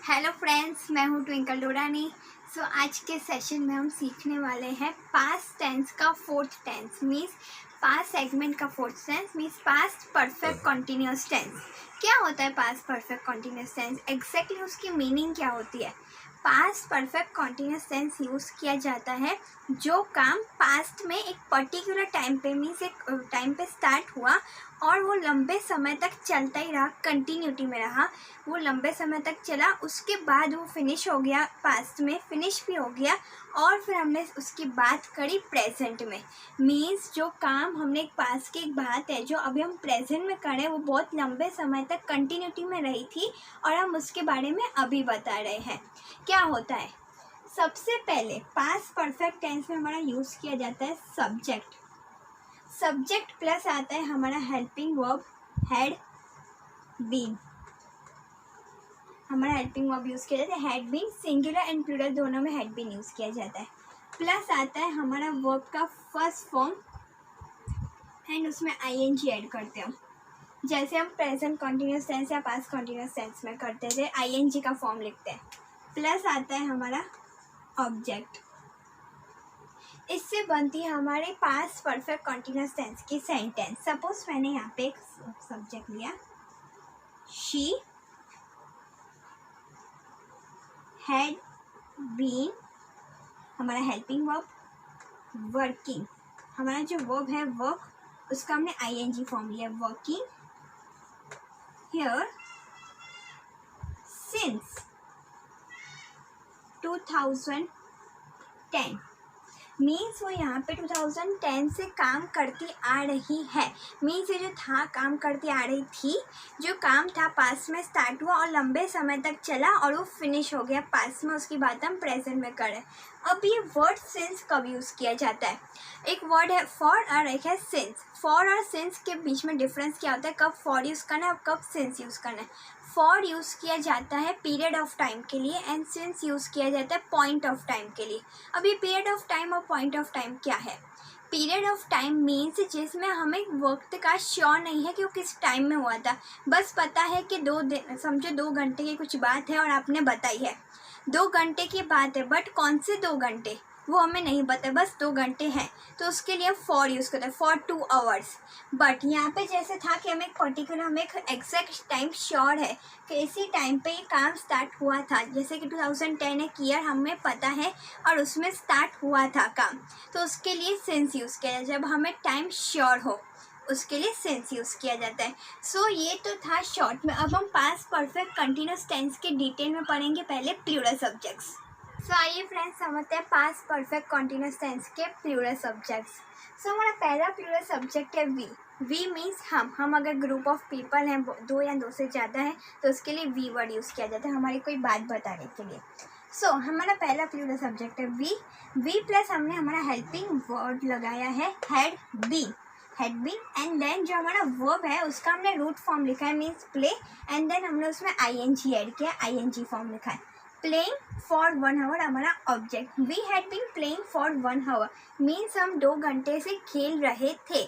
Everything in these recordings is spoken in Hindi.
हेलो फ्रेंड्स, मैं हूँ ट्विंकल डोरानी। आज के सेशन में हम सीखने वाले हैं पास्ट टेंस का fourth tense means past segment का fourth tense means past perfect continuous tense. क्या होता है past perfect continuous tense? Exactly उसकी मीनिंग क्या होती है? Past perfect continuous tense use किया जाता है जो काम पास्ट में एक पर्टिकुलर टाइम पे मीन्स एक टाइम पे स्टार्ट हुआ और वो लंबे समय तक चलता ही रहा, कंटिन्यूटी में रहा, वो लंबे समय तक चला, उसके बाद वो फिनिश हो गया, पास्ट में फिनिश भी हो गया और फिर हमने उसकी बात करी प्रेजेंट में। मीन्स जो काम हमने एक पास्ट की एक बात है जो अभी हम प्रेजेंट में करें वो बहुत लंबे समय तक कंटिन्यूटी में रही थी और हम उसके बारे में अभी बता रहे हैं। क्या होता है? सबसे पहले पास्ट परफेक्ट टेंस में हमारा यूज़ किया जाता है सब्जेक्ट। सब्जेक्ट प्लस आता है हमारा हेल्पिंग वर्ब हैड बीन। हमारा हेल्पिंग वर्ब यूज़ किया जाता है had been, singular and plural दोनों में हैड बीन यूज़ किया जाता है। प्लस आता है हमारा वर्ब का फर्स्ट फॉर्म एंड उसमें आईएनजी ऐड करते हैं, जैसे हम प्रेजेंट कॉन्टिन्यूस टेंस या पास्ट कॉन्टिन्यूस टेंस में करते थे, आईएनजी का फॉर्म लिखते हैं। प्लस आता है हमारा ऑब्जेक्ट। इससे बनती है हमारे पास्ट परफेक्ट कॉन्टिन्यूस टेंस की सेंटेंस। सपोज मैंने यहाँ पे एक सब्जेक्ट लिया, शी हैड बीन, हमारा हेल्पिंग वर्ब वर्किंग, हमारा जो वर्ब है वर्क उसका हमने आईएनजी फॉर्म लिया, वर्किंग हियर सिंस 2010। मीन्स वो यहाँ पे 2010 से काम करती आ रही है। मीन्स ये जो था काम करती आ रही थी, जो काम था पास्ट में स्टार्ट हुआ और लंबे समय तक चला और वो फिनिश हो गया पास्ट में, उसकी बात हम प्रेजेंट में करें। अब ये वर्ड सिंस कब यूज़ किया जाता है? एक वर्ड है फॉर और एक है सिंस। फॉर और सिंस के बीच में डिफरेंस क्या होता है? कब फॉर यूज़ करना है और कब सिंस यूज़ करना है। फॉर यूज़ किया जाता है पीरियड ऑफ टाइम के लिए एंड सिंस यूज़ किया जाता है पॉइंट ऑफ टाइम के लिए। अब ये पीरियड ऑफ टाइम और पॉइंट ऑफ टाइम क्या है? पीरियड ऑफ टाइम मीन्स जिसमें हमें वक्त का श्योर नहीं है कि वो किस टाइम में हुआ था, बस पता है कि 2 दिन, समझो 2 घंटे की कुछ बात है और आपने बताई है 2 घंटे की बात है, बट कौन से 2 घंटे वो हमें नहीं पता, बस 2 घंटे हैं, तो उसके लिए फॉर यूज़ करते हैं, फॉर 2 आवर्स। बट यहाँ पे जैसे था कि हमें एक पर्टिकुलर, हमें एक एग्जैक्ट टाइम श्योर है कि इसी टाइम पे ये काम स्टार्ट हुआ था, जैसे कि 2010 एक ईयर हमें पता है और उसमें स्टार्ट हुआ था काम, तो उसके लिए सिंस यूज़ किया जाए। जब हमें टाइम श्योर हो उसके लिए सिंस यूज़ किया जाता है। ये तो था शॉर्ट में। अब हम पास्ट परफेक्ट कंटिन्यूस टेंस के डिटेल में पढ़ेंगे, पहले प्लूरल सब्जेक्ट्स। आइए फ्रेंड्स समझते हैं पास्ट परफेक्ट कॉन्टिन्यूस टेंस के प्लूरल सब्जेक्ट्स। हमारा पहला प्लूरल सब्जेक्ट है वी। वी मीन्स हम अगर ग्रुप ऑफ पीपल हैं, 2 या 2 से ज़्यादा हैं, तो उसके लिए वी वर्ड यूज़ किया जाता है हमारी कोई बात बताने के लिए। हमारा पहला प्लूरल सब्जेक्ट है वी। वी प्लस हमने हमारा हेल्पिंग वर्ड लगाया है had been. Had been and then जो हमारा वर्ब है उसका हमने रूट फॉर्म लिखा है मीन्स प्ले, एंड देन हमने उसमें आईएनजी ऐड किया, आईएनजी फॉर्म लिखा है। प्लेइंग फॉर 1 आवर हमारा object. We had been playing for 1 hour means हम 2 घंटे से खेल रहे थे।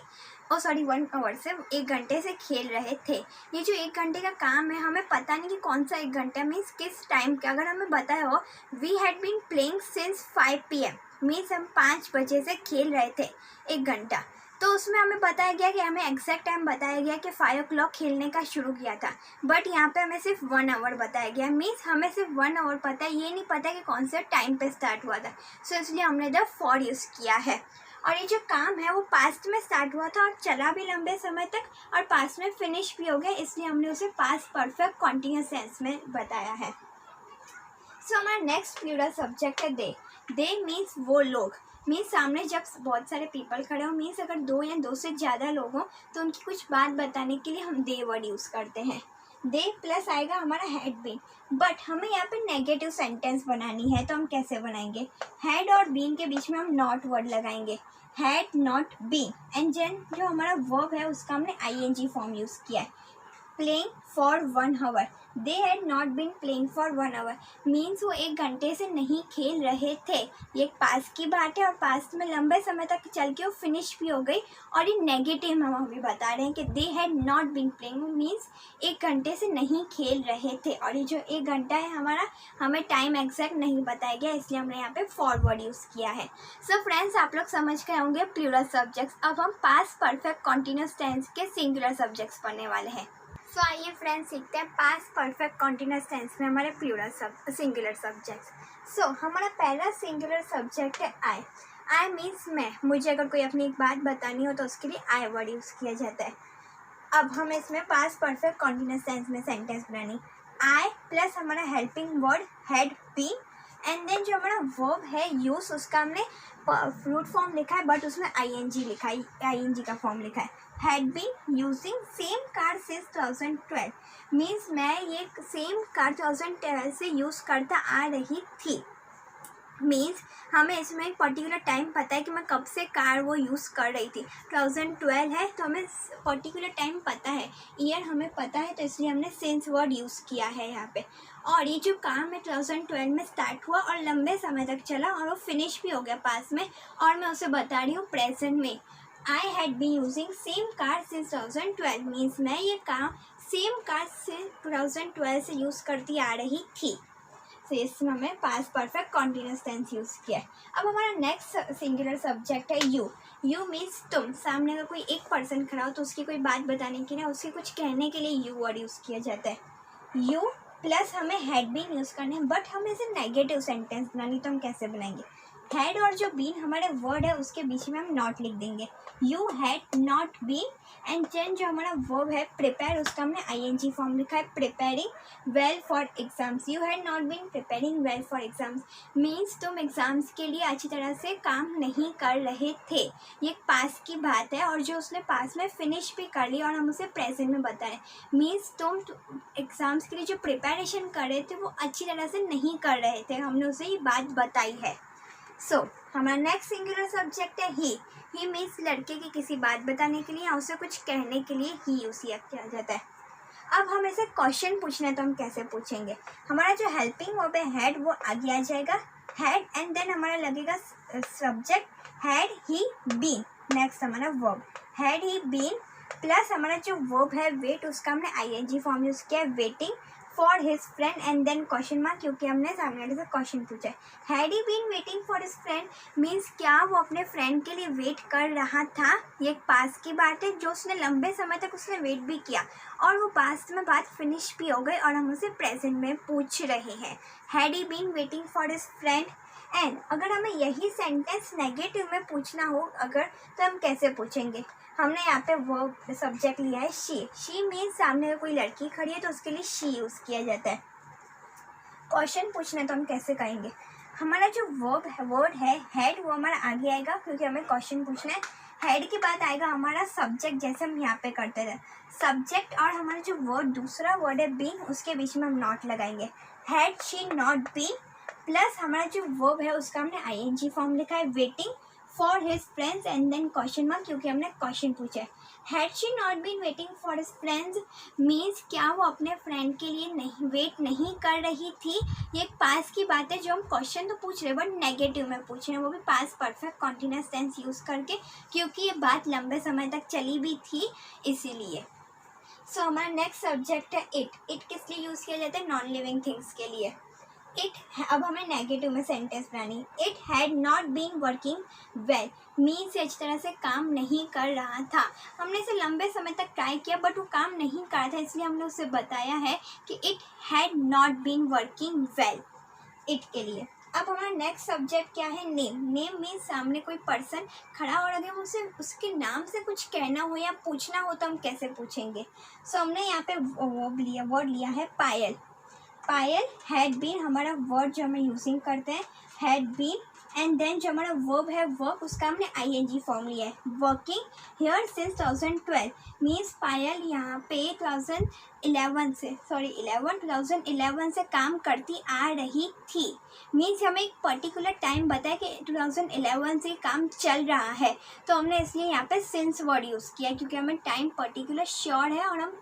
1 आवर से 1 घंटे से खेल रहे थे। ये जो 1 घंटे का काम है हमें पता नहीं कि कौन सा 1 घंटा मीन्स किस टाइम का। अगर हमें बताया हो we had been playing since 5 PM means हम 5 बजे से खेल रहे थे 1 घंटा, तो उसमें हमें बताया गया कि हमें एग्जैक्ट टाइम बताया गया कि 5 o'clock खेलने का शुरू किया था, बट यहाँ पे हमें सिर्फ 1 आवर बताया गया। मीन्स हमें सिर्फ 1 आवर पता है, ये नहीं पता कि कौन से टाइम पे स्टार्ट हुआ था। इसलिए हमने द फॉर यूज़ किया है। और ये जो काम है वो पास्ट में स्टार्ट हुआ था और चला भी लंबे समय तक और पास्ट में फिनिश भी हो गया, इसलिए हमने उसे पास्ट परफेक्ट कॉन्टिन्यूस टेंस में बताया है। हमारा नेक्स्ट प्लूरल सब्जेक्ट है दे। दे मीन्स वो लोग। मीन्स सामने जब बहुत सारे पीपल खड़े हो, मीन्स अगर 2 या 2 से ज़्यादा लोग हों तो उनकी कुछ बात बताने के लिए हम दे वर्ड यूज़ करते हैं। दे प्लस आएगा हमारा हैड बीन, बट हमें यहाँ पे नेगेटिव सेंटेंस बनानी है, तो हम कैसे बनाएंगे? हैड और बीन के बीच में हम नॉट वर्ड लगाएंगे, had not been, and then जो हमारा वर्ब है उसका हमने आईएनजी फॉर्म यूज़ किया है। Playing for 1 hour. They had not been playing for 1 hour means वो 1 घंटे से नहीं खेल रहे थे। ये पास की बात है और पास में लंबे समय तक चल के वो फिनिश भी हो गई। और ये नेगेटिव में हम अभी बता रहे हैं कि they had not been playing means 1 घंटे से नहीं खेल रहे थे। और ये जो 1 घंटा है हमारा, हमें टाइम एग्जैक्ट नहीं बताया गया, इसलिए हमने यहाँ पे फॉरवर्ड यूज़ किया है। सो फ्रेंड्स, आप लोग समझ गए होंगे प्लूरल सब्जेक्ट्स। अब हम पास्ट परफेक्ट कॉन्टिन्यूस टेंस के सिंगुलर सब्जेक्ट्स पढ़ने वाले हैं। सो आइए फ्रेंड्स सीखते हैं पास्ट परफेक्ट कॉन्टिन्यूस टेंस में हमारे प्लूरल सिंगुलर सब्जेक्ट्स। सो हमारा पहला सिंगुलर सब्जेक्ट है आई। आई मीन्स मैं। मुझे अगर कोई अपनी एक बात बतानी हो तो उसके लिए आई वर्ड यूज़ किया जाता है। अब हम इसमें पास्ट परफेक्ट कॉन्टिन्यूस टेंस में सेंटेंस बनानी। आई प्लस हमारा helping word had been and then जो हमारा वर्ब है यूज, उसका हमने फ्रूट फॉर्म लिखा है बट उसमें आईएनजी लिखा है, आईएनजी का फॉर्म लिखा है। Had been using same car since 2012 means मैं ये सेम कार 2012 से यूज़ करता आ रही थी। मीन्स हमें इसमें एक पर्टिकुलर टाइम पता है कि मैं कब से कार वो यूज़ कर रही थी। 2012 है तो हमें पर्टिकुलर टाइम पता है, ईयर हमें पता है, तो इसलिए हमने सिंस वर्ड यूज़ किया है यहाँ पे। और ये जो काम है 2012 में स्टार्ट हुआ और लंबे समय तक चला और वो फिनिश भी हो गया पास में, और मैं उसे बता रही हूँ प्रेजेंट में। I had been using same car since 2012 means मैं ये काम सेम कार से 2012 से यूज़ करती आ रही थी। तो इसमें हमें past perfect continuous tense use किया है। अब हमारा नेक्स्ट सिंगुलर सब्जेक्ट है यू। यू मीन्स तुम। सामने अगर कोई एक पर्सन खड़ा हो तो उसकी कोई बात बताने के लिए, उससे कुछ कहने के लिए यू वर्ड यूज़ किया जाता है। यू प्लस हमें हैड बीन यूज़ करना है, बट हमें इसे नेगेटिव सेंटेंस बनानी, तो हम कैसे बनाएंगे? हैड और जो बीन हमारे वर्ड है उसके बीच में हम नॉट लिख देंगे। You had not been and then जो हमारा वर्ब है प्रिपेयर, उसका हमने आईएनजी फॉर्म लिखा है, preparing well for exams. You had not been preparing well for exams means तुम एग्जाम्स के लिए अच्छी तरह से काम नहीं कर रहे थे। ये पास की बात है और जो उसने पास में फिनिश भी कर ली और हम उसे प्रेजेंट में बता रहे हैं। मीन्स तुम एग्जाम्स के लिए जो प्रिपरेशन कर रहे थे वो अच्छी तरह से नहीं कर रहे थे, हमने उसे ये बात बताई है। सो हमारा नेक्स्ट सिंगुलर सब्जेक्ट है ही। ही मीन्स लड़के की किसी बात बताने के लिए या उसे कुछ कहने के लिए ही यूज़ किया जाता है। अब हम ऐसे क्वेश्चन पूछना है तो हम कैसे पूछेंगे? हमारा जो हेल्पिंग वर्ब है हैड वो आगे आ जाएगा, हैड एंड देन हमारा लगेगा subject had he been. Next हमारा verb had he been plus हमारा जो वर्ब है वेट, उसका हमने आईएनजी फॉर्म यूज़ किया है, waiting for his friend and then question mark, क्योंकि हमने सामने वाले से क्वेश्चन पूछा है। Had he been waiting for his friend means क्या वो अपने फ्रेंड के लिए वेट कर रहा था? ये एक पास की बात है, जो उसने लंबे समय तक उसने वेट भी किया और वो पास में बात फिनिश भी हो गई और हम उसे प्रेजेंट में पूछ रहे हैं। Had he been waiting for his friend. And अगर हमें यही सेंटेंस नेगेटिव में पूछना हो अगर, तो हम कैसे पूछेंगे? हमने यहाँ पे वर्ब सब्जेक्ट लिया है शी। शी मीन्स सामने अगर कोई लड़की खड़ी है तो उसके लिए शी यूज़ किया जाता है। क्वेश्चन पूछना है तो हम कैसे कहेंगे? हमारा जो वर्ड है हैड वो हमारा आगे आएगा क्योंकि हमें क्वेश्चन पूछना है। हेड के बाद आएगा हमारा सब्जेक्ट, जैसे हम यहाँ पे करते थे सब्जेक्ट, और हमारा जो वर्ड दूसरा वर्ड है बीन, उसके बीच में हम नॉट लगाएंगे। Had she not been plus हमारा जो वर्ब है उसका हमने आईएनजी फॉर्म लिखा है, waiting for his friends and then question mark, क्योंकि हमने क्वेश्चन पूछा है। Had she not been waiting for his friends means क्या वो अपने फ्रेंड के लिए नहीं वेट नहीं कर रही थी? ये एक पास की बात है, जो हम क्वेश्चन तो पूछ रहे हैं बट नेगेटिव में पूछ रहे हैं, वो भी पास परफेक्ट कॉन्टिन्यूअस टेंस यूज़ करके, क्योंकि ये बात लंबे समय तक चली भी थी इसीलिए। सो हमारा नेक्स्ट सब्जेक्ट है इट। इट किस लिए यूज़ किया जाता है? नॉन लिविंग थिंग्स के लिए। इट, अब हमें नेगेटिव में सेंटेंस बनानी। It had not been working well means अच्छी तरह से काम नहीं कर रहा था। हमने इसे लंबे समय तक ट्राई किया बट वो काम नहीं कर रहा था, इसलिए हमने उसे बताया है कि it had not been working well, it के लिए। अब हमारा नेक्स्ट सब्जेक्ट क्या है? नेम। नेम मीन्स सामने कोई पर्सन खड़ा और अगर उसे उसके नाम से कुछ कहना हो या पूछना हो तो हम कैसे पूछेंगे? सो हमने यहाँ पे वर्ड लिया है पायल। पायल हैड बीन हमारा वर्ड जो हमें यूजिंग करते हैं, हैड बीन एंड देन जो हमारा वर्ब है वर्क, उसका हमने आईएनजी फॉर्म लिया है, वर्किंग हियर सिंस 2012 मीन्स पायल यहाँ पे 2011 से काम करती आ रही थी। मीन्स हमें एक पर्टिकुलर टाइम बताया कि 2011 से काम चल रहा है, तो हमने इसलिए यहाँ पे सिंस वर्ड यूज़ किया क्योंकि हमें टाइम पर्टिकुलर श्योर है और हम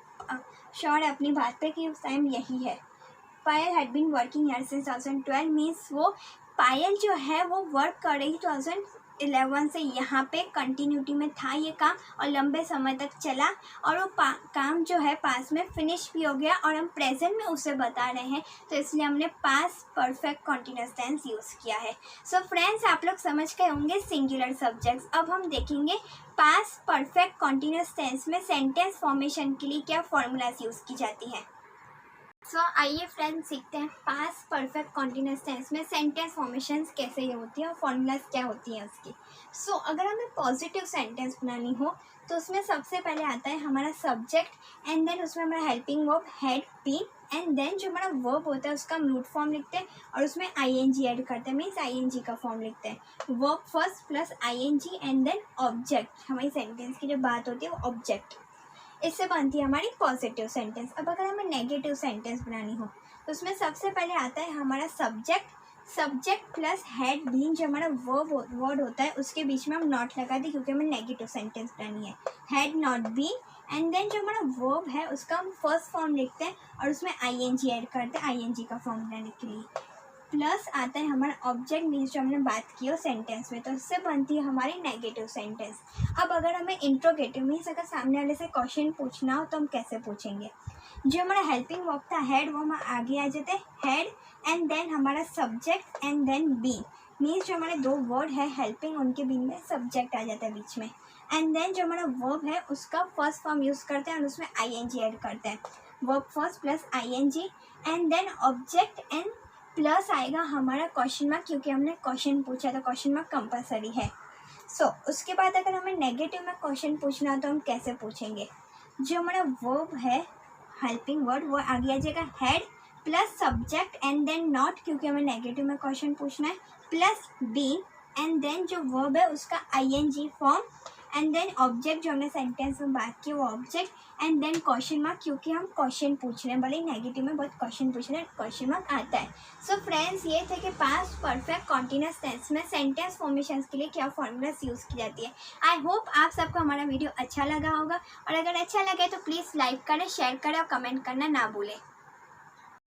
श्योर है अपनी बात पे कि उस टाइम यही है। Payal had been working here since 2012 means वो पायल जो है वो वर्क कर रही 2011 से यहाँ पे कंटिन्यूटी में था ये काम और लंबे समय तक चला और वो काम जो है पास में फिनिश भी हो गया और हम प्रेजेंट में उसे बता रहे हैं, तो इसलिए हमने past perfect continuous tense use किया है। सो फ्रेंड्स, आप लोग समझ गए होंगे सिंगुलर सब्जेक्ट्स। अब हम देखेंगे पास्ट परफेक्ट कॉन्टिन्यूअस टेंस में सेंटेंस फॉर्मेशन के लिए क्या फॉर्मूलाज यूज़ की जाती है। सो आइए फ्रेंड्स सीखते हैं पास्ट परफेक्ट कॉन्टिन्यूअस टेंस में सेंटेंस फॉर्मेशंस कैसे ये होती है और फॉर्मूलाज क्या होती हैं उसकी। सो अगर हमें पॉजिटिव सेंटेंस बनानी हो तो उसमें सबसे पहले आता है हमारा सब्जेक्ट एंड देन उसमें हमारा helping verb had been and then जो हमारा वर्ब होता है उसका हम रूट फॉर्म लिखते हैं और उसमें आईएनजी ऐड करते हैं, मीन्स आईएनजी का फॉर्म लिखते हैं। Verb first plus ING and then object, हमारी सेंटेंस की जो बात होती है वो ऑब्जेक्ट, इससे बनती है हमारी पॉजिटिव सेंटेंस। अब अगर हमें नेगेटिव सेंटेंस बनानी हो तो उसमें सबसे पहले आता है हमारा सब्जेक्ट प्लस हैड बीन, जो हमारा वर्ड होता है उसके बीच में हम नॉट लगा दें क्योंकि हमें नेगेटिव सेंटेंस बनानी है। Had not been and then जो हमारा वर्ब है उसका हम फर्स्ट फॉर्म लिखते हैं और उसमें आईएनजी ऐड करते हैं आईएनजी का फॉर्म बनाने के लिए। प्लस आता है हमारा ऑब्जेक्ट मीन्स जो हमने बात की हो सेंटेंस में, तो इससे बनती है हमारी नेगेटिव सेंटेंस। अब अगर हमें इंट्रोगेटिव मीन्स अगर सामने वाले से क्वेश्चन पूछना हो तो हम कैसे पूछेंगे। जो हमारा हेल्पिंग वर्ब था हैड, वो हम आगे आ जाते हैं हैड एंड देन हमारा subject and then been, means जो हमारे दो वर्ड है हेल्पिंग उनके बीन में सब्जेक्ट आ जाता है बीच में एंड देन जो हमारा वर्ब है उसका फर्स्ट फॉर्म यूज़ करते हैं और उसमें आईएनजी ऐड करते हैं। Verb first plus ING and then object and plus आएगा हमारा क्वेश्चन मार्क क्योंकि हमने क्वेश्चन पूछा तो क्वेश्चन मार्क कंपलसरी है। सो उसके बाद अगर हमें नेगेटिव में क्वेश्चन पूछना हो तो हम कैसे पूछेंगे। जो हमारा वर्ब है हेल्पिंग वर्ड वो आगे आ जाएगा had plus subject and then not क्योंकि हमें नेगेटिव में क्वेश्चन पूछना है, प्लस बीन एंड देन जो वर्ब है उसका ING form and then object जो हमने सेंटेंस में बात की वो object and then question mark क्योंकि हम क्वेश्चन पूछ रहे हैं, भले नेगेटिव में बहुत क्वेश्चन पूछ रहे हैं क्वेश्चन मार्क आता है। सो फ्रेंड्स, ये थे कि पास्ट परफेक्ट कॉन्टिन्यूअस टेंस में सेंटेंस फॉर्मेशंस के लिए क्या फॉर्मूलाज यूज़ की जाती है। आई होप आप सबको हमारा वीडियो अच्छा लगा होगा और अगर अच्छा लगे तो प्लीज़ लाइक करें, शेयर करें और कमेंट करना ना भूलें।